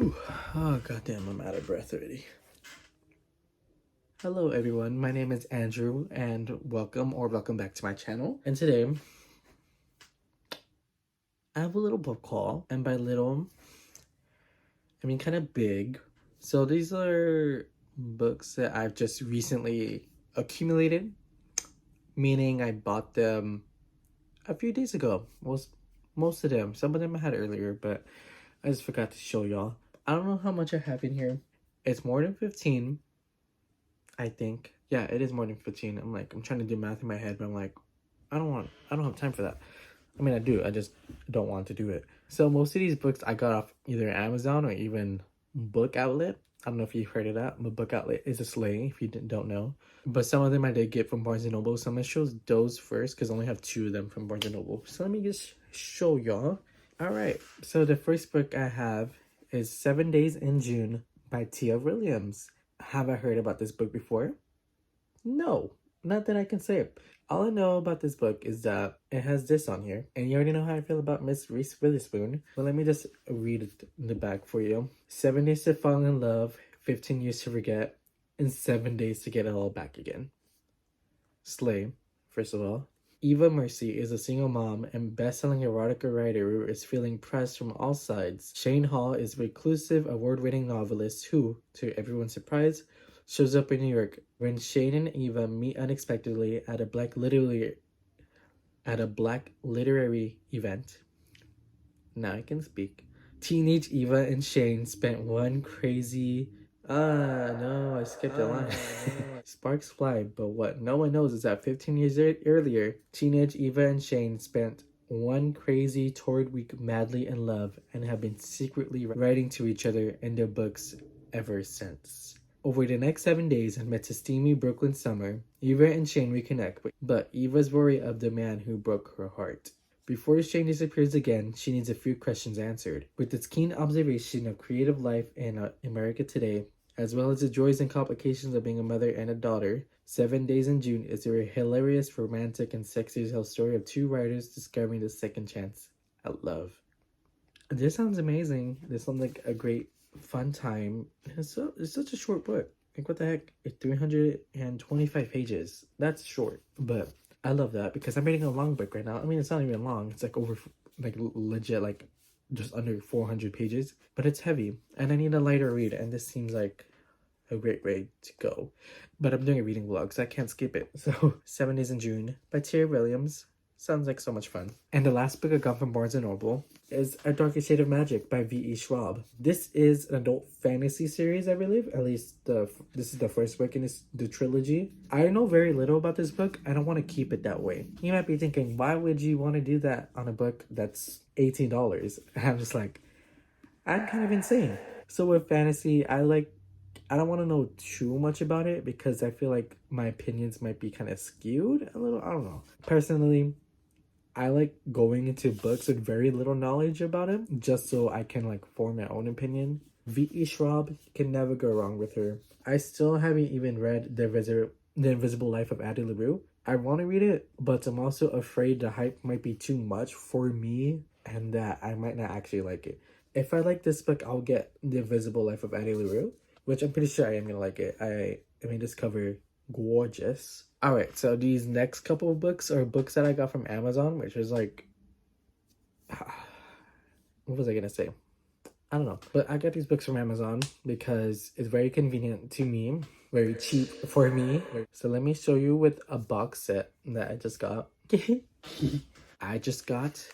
Whew. Oh, goddamn, I'm out of breath already. Hello, everyone. My name is Andrew, and welcome back to my channel. And today, I have a little book haul, and by little, I mean kind of big. So these are books that I've just recently accumulated, meaning I bought them a few days ago. Most of them. Some of them I had earlier, but I just forgot to show y'all. I don't know how much I have in here. It's more than 15, I think. Yeah, it is more than 15. I'm trying to do math in my head, but I'm like, I don't have time for that. I mean, I do. I just don't want to do it. So most of these books I got off either Amazon or even Book Outlet. I don't know if you've heard of that, but Book Outlet is a slang if you don't know. But some of them I did get from Barnes & Noble. So I'm going to show those first because I only have 2 of them from Barnes & Noble. So let me just show y'all. All right. So the first book I have is 7 Days in June by Tia Williams. Have I heard about this book before? No, not that I can say it. All I know about this book is that it has this on here. And you already know how I feel about Miss Reese Witherspoon. But let me just read it in the back for you. 7 days to fall in love, 15 years to forget, and 7 days to get it all back again. Slay, first of all. Eva Mercy is a single mom and best-selling erotica writer who is feeling pressed from all sides. Shane Hall is a reclusive, award-winning novelist who, to everyone's surprise, shows up in New York when Shane and Eva meet unexpectedly at a black literary event. Now I can speak. Teenage Eva and Shane spent one crazy... no, I skipped a line. Sparks fly, but what no one knows is that 15 years earlier, teenage Eva and Shane spent one crazy torrid week madly in love and have been secretly writing to each other in their books ever since. Over the next 7 days, amidst a steamy Brooklyn summer, Eva and Shane reconnect, but Eva's worried of the man who broke her heart. Before Shane disappears again, she needs a few questions answered. With its keen observation of creative life in America today, as well as the joys and complications of being a mother and a daughter, 7 Days in June is a hilarious, romantic, and sexy tale story of 2 writers discovering the second chance at love. This sounds amazing. This sounds like a great fun time. It's such a short book. Like, what the heck? It's 325 pages. That's short, but I love that because I'm reading a long book right now. I mean, it's not even long. It's like legit, like just under 400 pages, but it's heavy and I need a lighter read, and this seems like a great way to go. But I'm doing a reading vlog, so I can't skip it. So 7 Days in June by Tia Williams. Sounds like so much fun. And the last book I got from Barnes & Noble is A Darker Shade of Magic by V.E. Schwab. This is an adult fantasy series, I believe. At least this is the first book in the trilogy. I know very little about this book. I don't want to keep it that way. You might be thinking, why would you want to do that on a book that's $18? And I'm just like, I'm kind of insane. So with fantasy, I don't want to know too much about it because I feel like my opinions might be kind of skewed a little. I don't know. Personally, I like going into books with very little knowledge about it just so I can like form my own opinion. V.E. Schwab, can never go wrong with her. I still haven't even read The Invisible Life of Addie LaRue. I want to read it, but I'm also afraid the hype might be too much for me and that I might not actually like it. If I like this book, I'll get The Invisible Life of Addie LaRue, which I'm pretty sure I am going to like it. I mean, this cover, gorgeous. Alright, so these next couple of books are books that I got from Amazon, which is like... What was I going to say? I don't know. But I got these books from Amazon because it's very convenient to me. Very cheap for me. So let me show you with a box set that I just got. I just got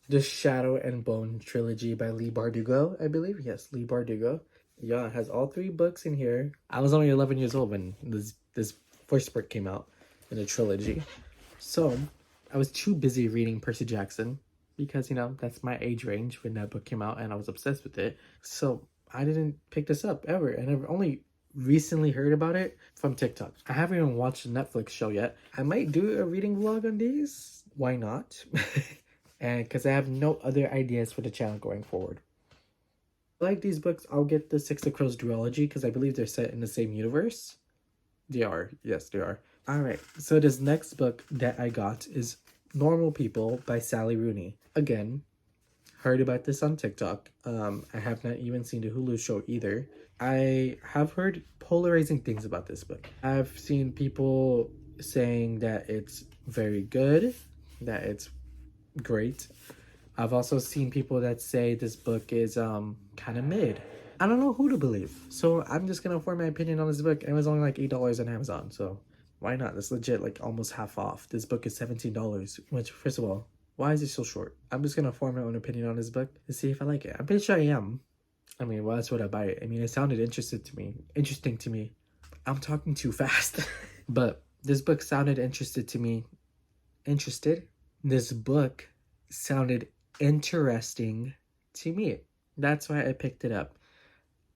The Shadow and Bone Trilogy by Leigh Bardugo, I believe. Yes, Leigh Bardugo. Yeah, it has all 3 books in here. I was only 11 years old when this first book came out in a trilogy. So I was too busy reading Percy Jackson because, you know, that's my age range when that book came out and I was obsessed with it. So I didn't pick this up ever, and I've only recently heard about it from TikTok. I haven't even watched the Netflix show yet. I might do a reading vlog on these. Why not? And because I have no other ideas for the channel going forward. Like these books, I'll get the Six of Crows duology because I believe they're set in the same universe. They are. Yes, they are. Alright, so this next book that I got is Normal People by Sally Rooney. Again, heard about this on TikTok. I have not even seen the Hulu show either. I have heard polarizing things about this book. I've seen people saying that it's very good, that it's great. I've also seen people that say this book is kind of mid. I don't know who to believe. So I'm just gonna form my opinion on this book. It was only like $8 on Amazon, so why not? It's legit like almost half off. This book is $17, which first of all, why is it so short? I'm just gonna form my own opinion on this book to see if I like it. I'm pretty sure I am. I mean, well, that's what I buy it. I mean, it sounded interesting to me. I'm talking too fast. But this book sounded interested to me. Interested? This book sounded interesting to me. That's why I picked it up.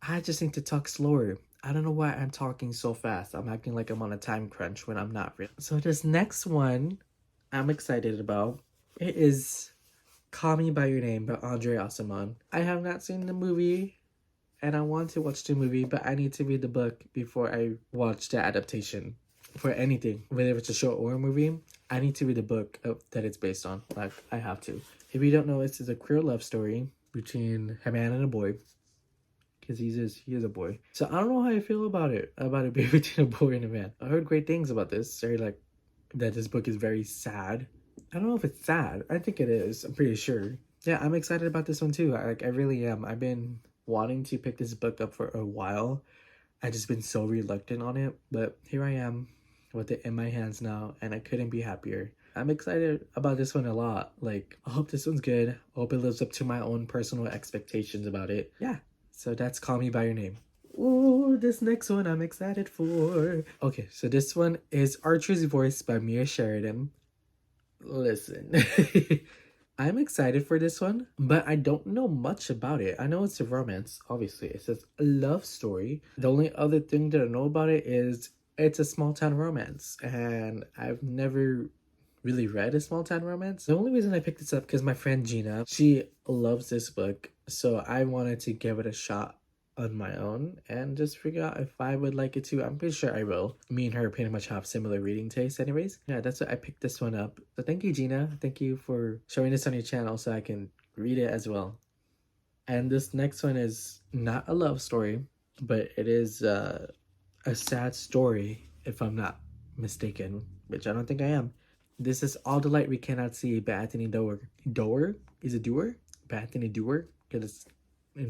I just need to talk slower. I don't know why I'm talking so fast. I'm acting like I'm on a time crunch when I'm not really. So this next one I'm excited about. It is Call Me By Your Name by Andre Aciman. I have not seen the movie and I want to watch the movie, but I need to read the book before I watch the adaptation. For anything, whether it's a show or a movie, I need to read the book that it's based on. Like, I have to. If you don't know, this is a queer love story between a man and a boy. Because he is a boy. So I don't know how I feel about it being between a boy and a man. I heard great things about this. Sorry, like, that this book is very sad. I don't know if it's sad. I think it is. I'm pretty sure. Yeah, I'm excited about this one too. I really am. I've been wanting to pick this book up for a while. I've just been so reluctant on it. But here I am with it in my hands now, and I couldn't be happier. I'm excited about this one a lot. Like, I hope this one's good. I hope it lives up to my own personal expectations about it. Yeah, so that's Call Me By Your Name. Ooh, this next one I'm excited for. Okay, so this one is Archer's Voice by Mia Sheridan. Listen, I'm excited for this one, but I don't know much about it. I know it's a romance, obviously. It says a love story. The only other thing that I know about it is it's a small town romance, and I've never really read a small town romance. The only reason I picked this up because my friend Gina, she loves this book, so I wanted to give it a shot on my own and just figure out if I would like it too. I'm pretty sure I will. Me and her pretty much have similar reading tastes anyways. Yeah, that's why I picked this one up. So thank you, Gina. Thank you for showing this on your channel so I can read it as well. And this next one is not a love story, but it is a sad story, if I'm not mistaken, which I don't think I am. This is All the Light We Cannot See by Anthony Doerr. Doerr? Is it Doerr? By Anthony Doerr? Because it's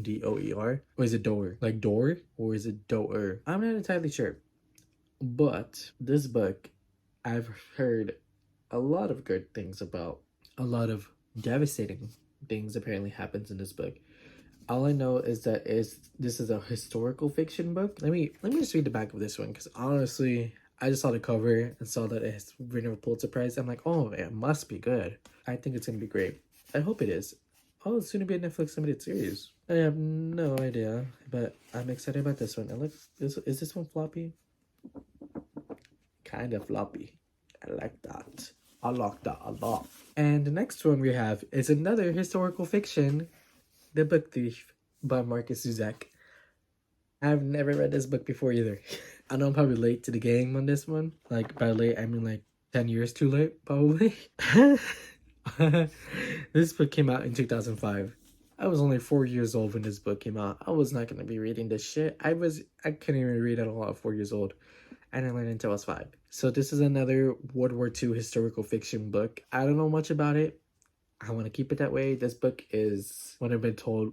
Doer. Or is it Doerr? Like Doerr? Or is it Doerr? I'm not entirely sure. But this book, I've heard a lot of good things about. A lot of devastating things apparently happens in this book. All I know is that this is a historical fiction book. Let me just read the back of this one, because honestly, I just saw the cover and saw that it's winner of a Pulitzer Prize. I'm like, oh, it must be good. I think it's gonna be great. I hope it is. Oh, it's gonna be a Netflix limited series. I have no idea, but I'm excited about this one. And look, is this one floppy? Kind of floppy. I like that. I like that a lot. And the next one we have is another historical fiction, The Book Thief by Marcus Zuzak. I've never read this book before either. I know I'm probably late to the game on this one. Like, by late, I mean like 10 years too late, probably. This book came out in 2005. I was only 4 years old when this book came out. I was not going to be reading this shit. I couldn't even read at all at 4 years old. I didn't learn until I was 5. So this is another World War II historical fiction book. I don't know much about it. I want to keep it that way. This book is, what I've been told,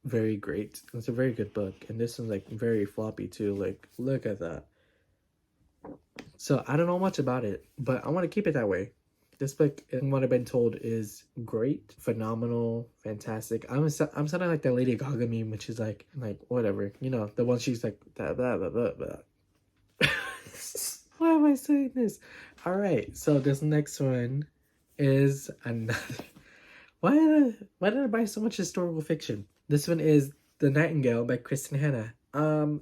very great. It's a very good book. And this one's like very floppy too. Like, look at that. So I don't know much about it, but I want to keep it that way. This book, what I've been told, is great, phenomenal, fantastic. I'm sounding like that Lady Gaga meme, which is like whatever, you know, the one she's like blah blah blah blah blah. Why am I saying this? All right, so this next one is another. Why did I buy so much historical fiction? This one is The Nightingale by Kristen Hanna.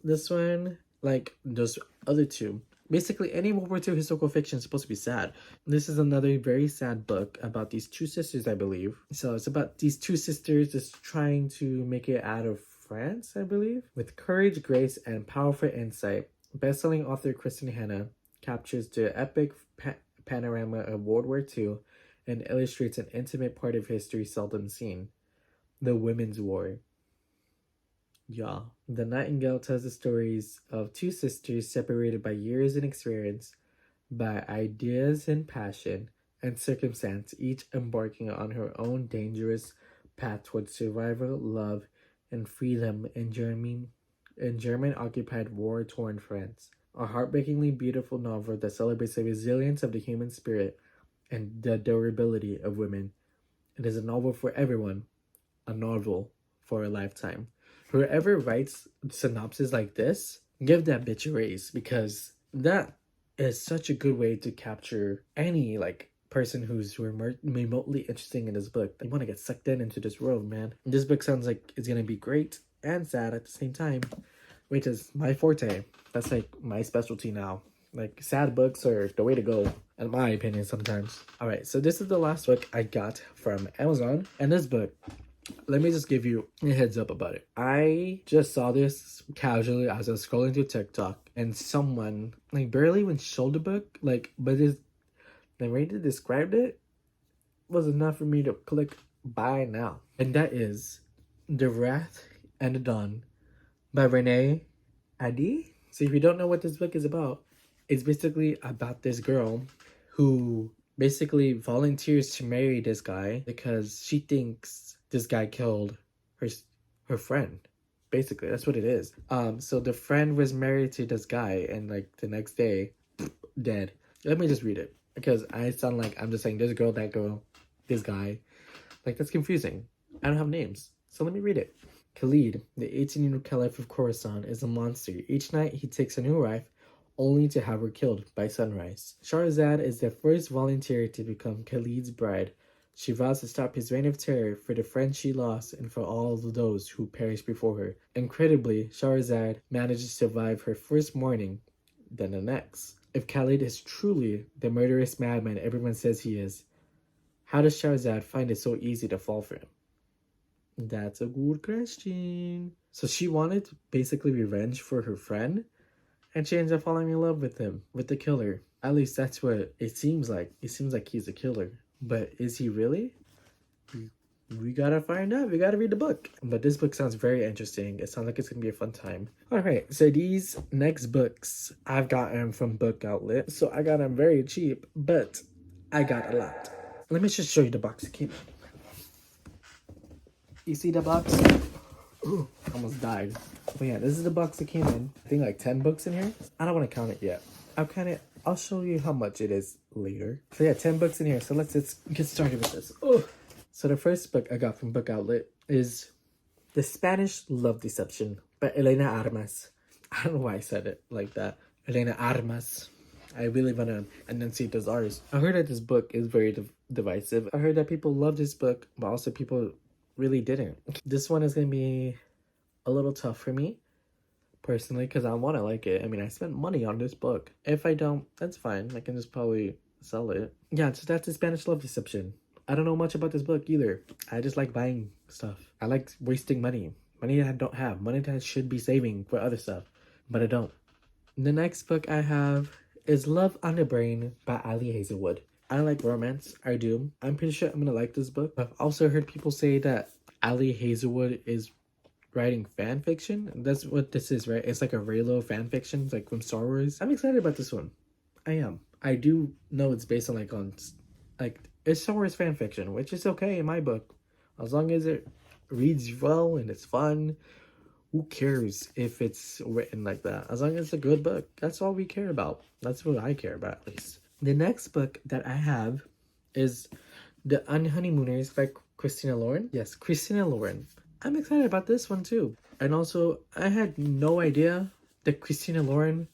This one, like those other two, basically any World War II historical fiction is supposed to be sad. This is another very sad book about these two sisters, I believe. So it's about these two sisters just trying to make it out of France, I believe. With courage, grace, and powerful insight, best-selling author Kristen Hanna captures the epic panorama of World War II and illustrates an intimate part of history seldom seen. The Women's War. Yeah. The Nightingale tells the stories of two sisters separated by years and experience, by ideas and passion and circumstance, each embarking on her own dangerous path towards survival, love, and freedom in German occupied war torn France. A heartbreakingly beautiful novel that celebrates the resilience of the human spirit and the durability of women. It is a novel for everyone, a novel for a lifetime. Whoever writes synopses like this, give that bitch a raise, because that is such a good way to capture any like person who's remotely interesting in this book. They want to get sucked into this world, man. This book sounds like it's gonna be great and sad at the same time, which is my forte. That's like my specialty now. Like, sad books are the way to go, in my opinion, sometimes. All right, so this is the last book I got from Amazon, and this book, let me just give you a heads up about it. I just saw this casually as I was scrolling through TikTok, and someone like barely even showed the book, like, but the way they described it was enough for me to click buy now. And that is The Wrath and the Dawn by Renee Adi. So if you don't know what this book is about, it's basically about this girl who basically volunteers to marry this guy because she thinks this guy killed her friend. Basically, that's what it is. So the friend was married to this guy, and like the next day, dead. Let me just read it, because I sound like I'm just saying this girl, that girl, this guy. Like, that's confusing. I don't have names, so let me read it. Khalid, the 18-year-old caliph of Khorasan, is a monster. Each night he takes a new wife, only to have her killed by sunrise. Shahrazad is the first volunteer to become Khalid's bride. She vows to stop his reign of terror for the friends she lost and for all of those who perished before her. Incredibly, Shahrazad manages to survive her first morning, then the next. If Khalid is truly the murderous madman everyone says he is, how does Shahrazad find it so easy to fall for him? That's a good question. So she wanted basically revenge for her friend, and she ends up falling in love with him, with the killer. At least that's what it seems like. It seems like he's a killer. But is he really? We gotta find out. We gotta read the book. But this book sounds very interesting. It sounds like it's gonna be a fun time. Alright, so these next books I've gotten from Book Outlet. So I got them very cheap, but I got a lot. Let me just show you the box it came in. You see the box? Ooh, almost died. But yeah, this is the box that came in. I think like 10 books in here. I don't want to count it yet. I'll show you how much it is later. So yeah, 10 books in here. So let's get started with this. Oh. So the first book I got from Book Outlet is The Spanish Love Deception by Elena Armas. I don't know why I said it like that. Elena Armas. I really want to enunciate those R's. I heard that this book is very divisive. I heard that people love this book, but also people really didn't. This one is going to be a little tough for me, personally, because I want to like it. I mean, I spent money on this book. If I don't, that's fine. I can just probably sell it. Yeah, so that's The Spanish Love Deception. I don't know much about this book either. I just like buying stuff. I like wasting money. Money that I don't have. Money that I should be saving for other stuff, but I don't. The next book I have is Love on the Brain by Ali Hazelwood. I like romance. I do. I'm pretty sure I'm gonna like this book. I've also heard people say that Ali Hazelwood is writing fan fiction. That's what this is, right? It's like a Raylo fan fiction, like from Star Wars. I'm excited about this one. I am. I do know it's based on it's Star Wars fan fiction, which is okay in my book, as long as it reads well and it's fun. Who cares if it's written like that? As long as it's a good book, that's all we care about. That's what I care about, at least. The next book that I have is The Honeymooners by Christina Lauren. Yes, Christina Lauren. I'm excited about this one too. And also, I had no idea that Christina Lauren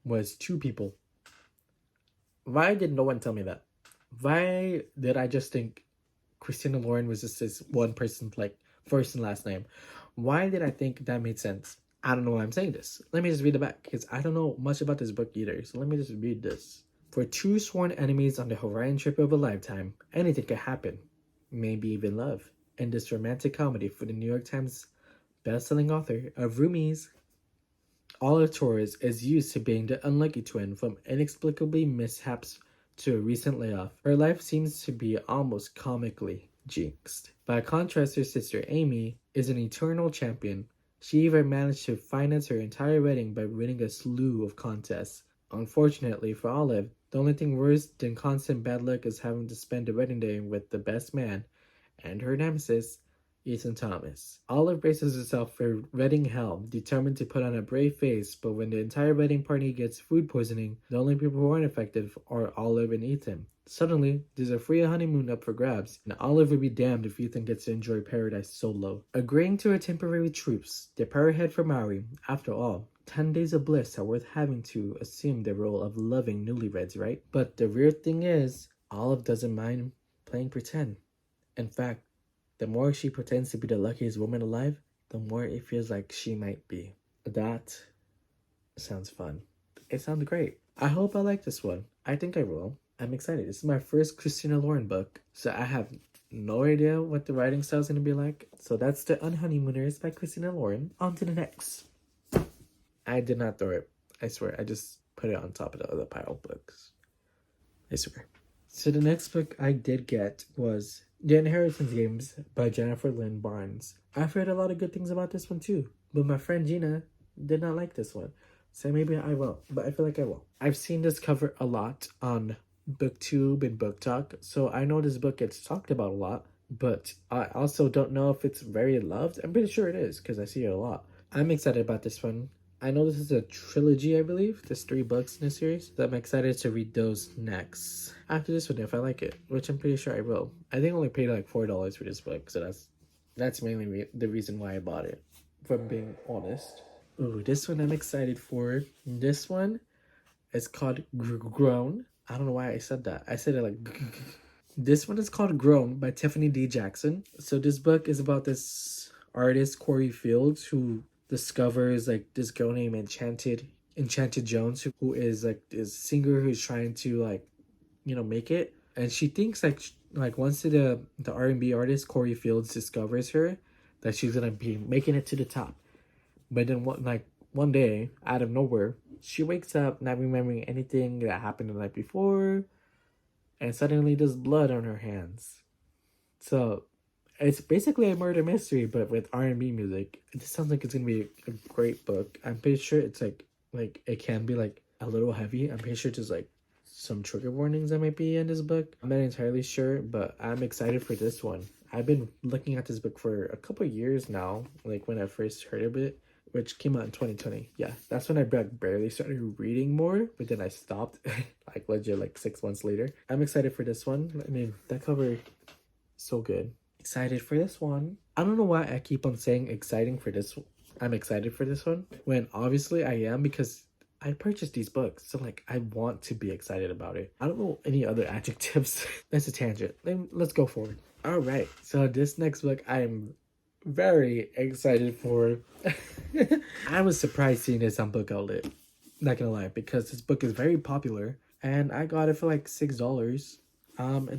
was two people. Why did no one tell me that? Why did I just think Christina Lauren was just this one person, like first and last name? Why did I think that made sense? I don't know why I'm saying this. Let me just read it back, because I don't know much about this book either. So let me just read this. For two sworn enemies on the Hawaiian trip of a lifetime, anything could happen. Maybe even love. In this romantic comedy for the New York Times best-selling author of Roomies, Olive Torres is used to being the unlucky twin from inexplicably mishaps to a recent layoff. Her life seems to be almost comically Jinxed. By contrast, her sister Amy is an eternal champion. She even managed to finance her entire wedding by winning a slew of contests. Unfortunately for Olive, the only thing worse than constant bad luck is having to spend the wedding day with the best man and her nemesis, Ethan Thomas. Olive braces herself for wedding hell, determined to put on a brave face, but when the entire wedding party gets food poisoning, the only people who aren't affected are Olive and Ethan. Suddenly, there's a free honeymoon up for grabs, and Olive would be damned if Ethan gets to enjoy paradise solo. Agreeing to a temporary truce, they pair ahead for Maui. After all, 10 days of bliss are worth having to assume the role of loving newlyweds, right? But the weird thing is, Olive doesn't mind playing pretend. In fact, the more she pretends to be the luckiest woman alive, the more it feels like she might be. That sounds fun. It sounds great. I hope I like this one. I think I will. I'm excited. This is my first Christina Lauren book, so I have no idea what the writing style is going to be like. So that's the Honeymooners by Christina Lauren. On to the next. I did not throw it. I swear. I just put it on top of the other pile of books. I swear. So the next book I did get was The Inheritance Games by Jennifer Lynn Barnes. I've heard a lot of good things about this one too, but my friend Gina did not like this one. So maybe I will, but I feel like I will. I've seen this cover a lot on BookTube and BookTok, so I know this book gets talked about a lot, but I also don't know if it's very loved. I'm pretty sure it is, because I see it a lot. I'm excited about this one. I know this is a trilogy, I believe. There's 3 books in the series, so I'm excited to read those next. After this one, if I like it, which I'm pretty sure I will. I think I only paid like $4 for this book, so that's mainly the reason why I bought it, if I'm being honest. Ooh, this one I'm excited for. This one is called Grown. I don't know why I said that. I said it like... This one is called Grown by Tiffany D Jackson. So this book is about this artist, Corey Fields, who discovers like this girl named Enchanted Jones, who is like this singer who's trying to like, you know, make it. And she thinks like once the R&B artist Corey Fields discovers her, that she's gonna be making it to the top. But then one day, out of nowhere, she wakes up not remembering anything that happened the night before, and suddenly there's blood on her hands. So it's basically a murder mystery, but with R&B music. This sounds like it's gonna be a great book. I'm pretty sure it's like it can be like a little heavy. I'm pretty sure there's like some trigger warnings that might be in this book. I'm not entirely sure, but I'm excited for this one. I've been looking at this book for a couple of years now, like when I first heard of it, which came out in 2020. Yeah, that's when I barely started reading more, but then I stopped like legit like 6 months later. I'm excited for this one. I mean, that cover, so good. Excited for this one. I don't know why I keep on saying exciting for this one. I'm excited for this one when obviously I am, because I purchased these books, so like I want to be excited about it. I don't know any other adjectives. That's a tangent. Let's go forward. All right, so this next book I'm very excited for. I was surprised seeing this on Book Outlet, not gonna lie, because this book is very popular and I got it for like $6.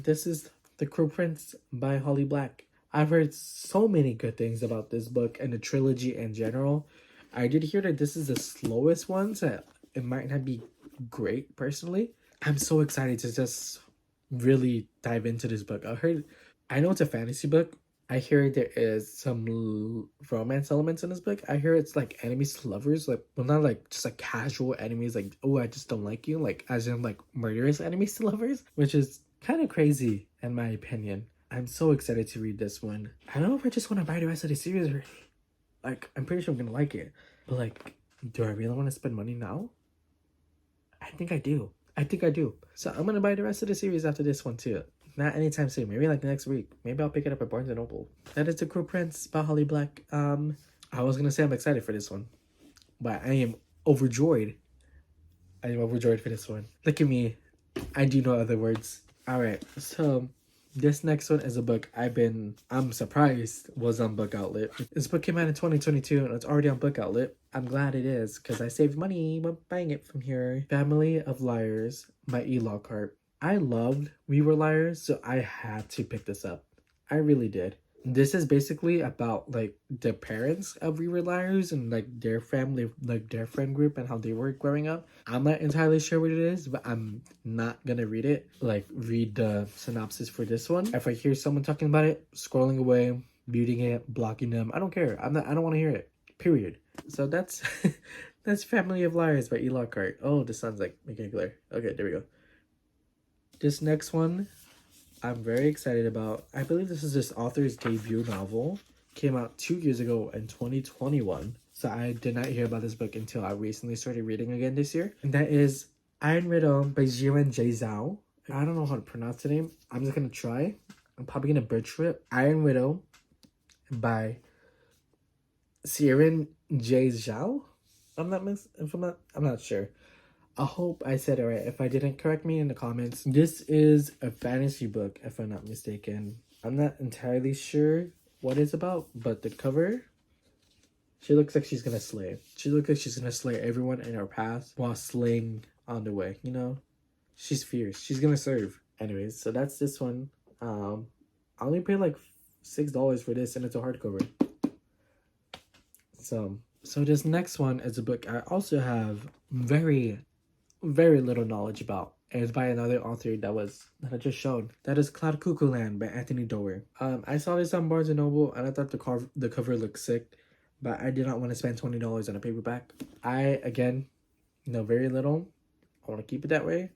This is The Crow Prince by Holly Black. I've heard so many good things about this book and the trilogy in general. I did hear that this is the slowest one, so it might not be great personally. I'm so excited to just really dive into this book. I know it's a fantasy book. I hear there is some romance elements in this book. I hear it's like enemies to lovers, like, well, not like just like casual enemies, like, oh, I just don't like you, like as in like murderous enemies to lovers, which is kind of crazy in my opinion. I'm so excited to read this one. I don't know if I just want to buy the rest of the series already. Like, I'm pretty sure I'm gonna like it, but like, do I really want to spend money now? I think I do. So I'm gonna buy the rest of the series after this one too. Not anytime soon. Maybe like next week. Maybe I'll pick it up at Barnes & Noble. That is The Crow Prince by Holly Black. I was gonna say I'm excited for this one, but I am overjoyed. I am overjoyed for this one. Look at me. I do know other words. Alright, so this next one is a book I'm surprised was on Book Outlet. This book came out in 2022 and it's already on Book Outlet. I'm glad it is, because I saved money by buying it from here. Family of Liars by E. Lockhart. I loved We Were Liars, so I had to pick this up. I really did. This is basically about like the parents of We Were Liars and like their family, like their friend group and how they were growing up. I'm not entirely sure what it is, but I'm not gonna read it. Like read the synopsis for this one. If I hear someone talking about it, scrolling away, muting it, blocking them, I don't care. I don't want to hear it. Period. So that's that's Family of Liars by E. Lockhart. Oh, the sun's like making it glare. Okay, there we go. This next one I'm very excited about. I believe this is this author's debut novel. Came out 2 years ago in 2021. So I did not hear about this book until I recently started reading again this year. And that is Iron Widow by J Zhao. I don't know how to pronounce the name. I'm just gonna try. I'm probably gonna butcher it. Iron Widow by J Zhao. I'm not sure. I hope I said it right. If I didn't, correct me in the comments. This is a fantasy book, if I'm not mistaken. I'm not entirely sure what it's about, but the cover, she looks like she's gonna slay. She looks like she's gonna slay everyone in her path while slaying on the way, you know? She's fierce. She's gonna serve. Anyways, so that's this one. I only paid like $6 for this, and it's a hardcover. So this next one is a book I also have very little knowledge about. And it's by another author that I just showed. That is Cloud Cuckoo Land by Anthony Doerr. I saw this on Barnes & Noble and I thought the cover looked sick, but I did not want to spend $20 on a paperback. I, again, know very little. I want to keep it that way.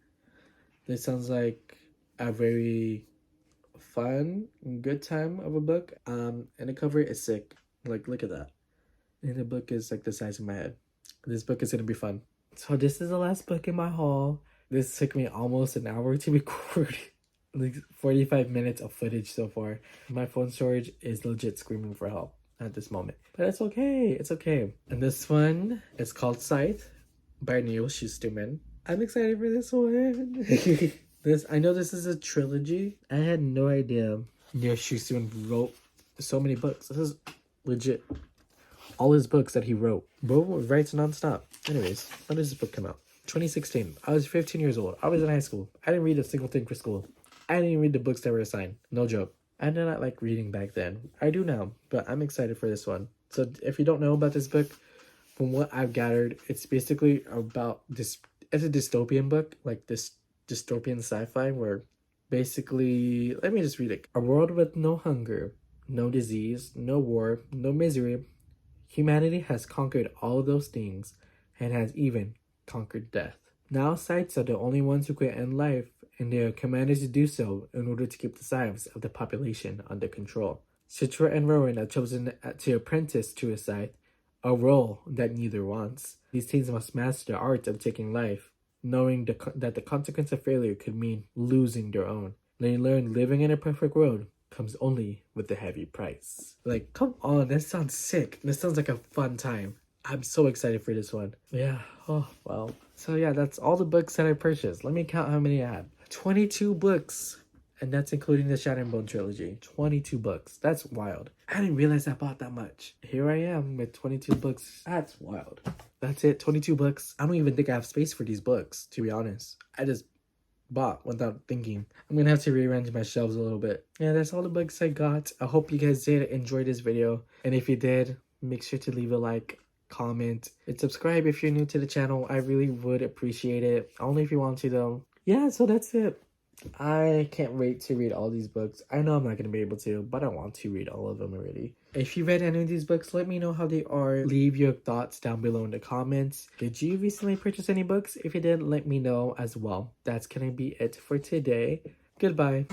This sounds like a very fun, good time of a book. And the cover is sick. Like, look at that. And the book is like the size of my head. This book is going to be fun. So this is the last book in my haul. This took me almost an hour to record. Like 45 minutes of footage so far. My phone storage is legit screaming for help at this moment. But it's okay. It's okay. And this one is called Scythe by Neil Shusterman. I'm excited for this one. I know this is a trilogy. I had no idea Neil Shusterman wrote so many books. This is legit all his books that he wrote. Bro writes nonstop. Anyways, when does this book come out? 2016. I was 15 years old. I was in high school. I didn't read a single thing for school. I didn't even read the books that were assigned. No joke. I did not like reading back then. I do now, but I'm excited for this one. So if you don't know about this book, from what I've gathered, it's basically about this. It's a dystopian book, like this dystopian sci-fi where basically, let me just read it. A world with no hunger, no disease, no war, no misery. Humanity has conquered all those things and has even conquered death. Now scythes are the only ones who can end life, and they are commanded to do so in order to keep the lives of the population under control. Citra and Rowan are chosen to apprentice to a scythe, a role that neither wants. These teens must master the art of taking life, knowing that the consequence of failure could mean losing their own. They learn living in a perfect world comes only with a heavy price. Like, come on, this sounds sick. This sounds like a fun time. I'm so excited for this one. Yeah, oh, well. So yeah, that's all the books that I purchased. Let me count how many I had. 22 books. And that's including the Shadow and Bone trilogy. 22 books. That's wild. I didn't realize I bought that much. Here I am with 22 books. That's wild. That's it, 22 books. I don't even think I have space for these books, to be honest. I just bought without thinking. I'm gonna have to rearrange my shelves a little bit. Yeah, that's all the books I got. I hope you guys did enjoy this video. And if you did, make sure to leave a like, comment, and subscribe if you're new to the channel. I really would appreciate it. Only if you want to though. Yeah, so that's it. I can't wait to read all these books. I know I'm not going to be able to, but I want to read all of them already. If you read any of these books, let me know how they are. Leave your thoughts down below in the comments. Did you recently purchase any books? If you did, let me know as well. That's going to be it for today. Goodbye.